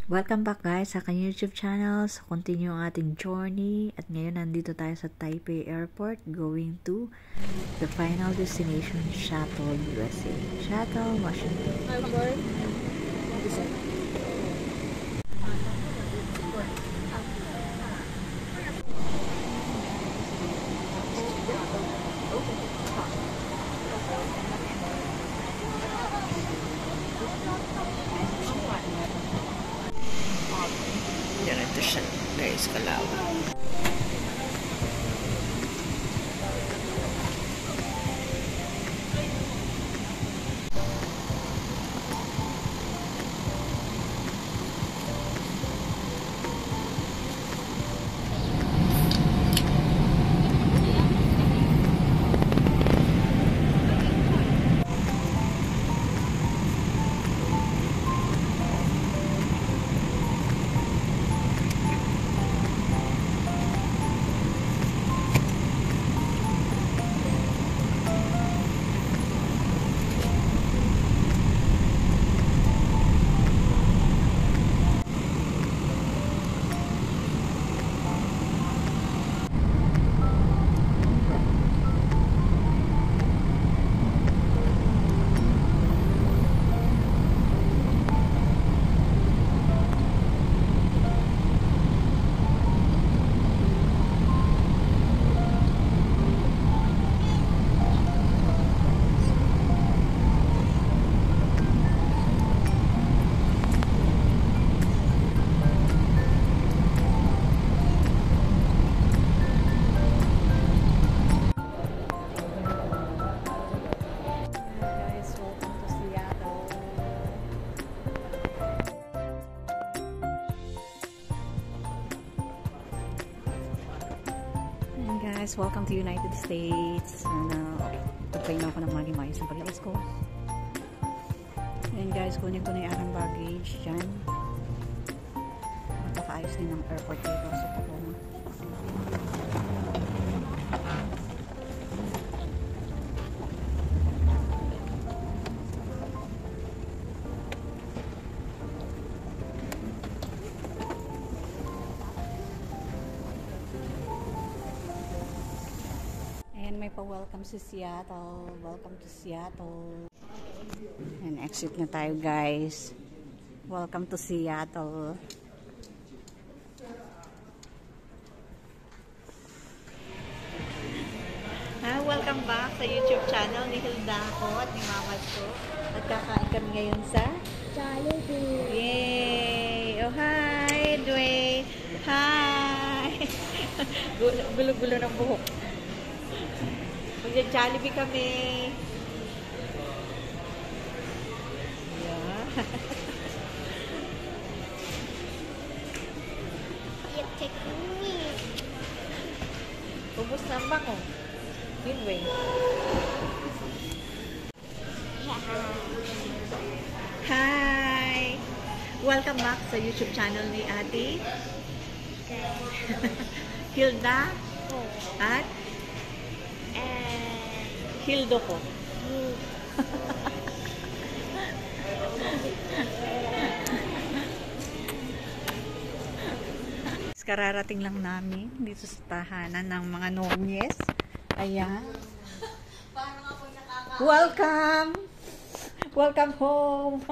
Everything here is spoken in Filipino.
Welcome back guys sa aking YouTube channel. So continue ang ating journey at ngayon nandito tayo sa Taipei Airport going to the final destination, Seattle, USA. Seattle, Washington. I'm bored. Ito siya guys, Kalawang. Guys, welcome to United States. Pagpain ako ng maayos ng paglakas ko. And guys, kunin ko na yung aking baggage dyan. Magkakaayos din ng airport dito. So, may pa-welcome sa Seattle. Welcome to Seattle. And exit na tayo guys. Welcome to Seattle. Welcome back sa YouTube channel ni Hilda ko at ni Mama ko. At kakain kami ngayon sa Jollibee. Yay! Oh, hi, Dwayne. Hi! Gulo-gulo ng buhok. Mag-Jollibee kami. Yeah. You take me. Ubus na ang bango. Yun, way. Hi! Welcome back sa YouTube channel ni Ate Hilda at Hildo ko. Kararating lang namin dito sa tahanan ng mga Nonyes. Ayan. Welcome! Welcome home!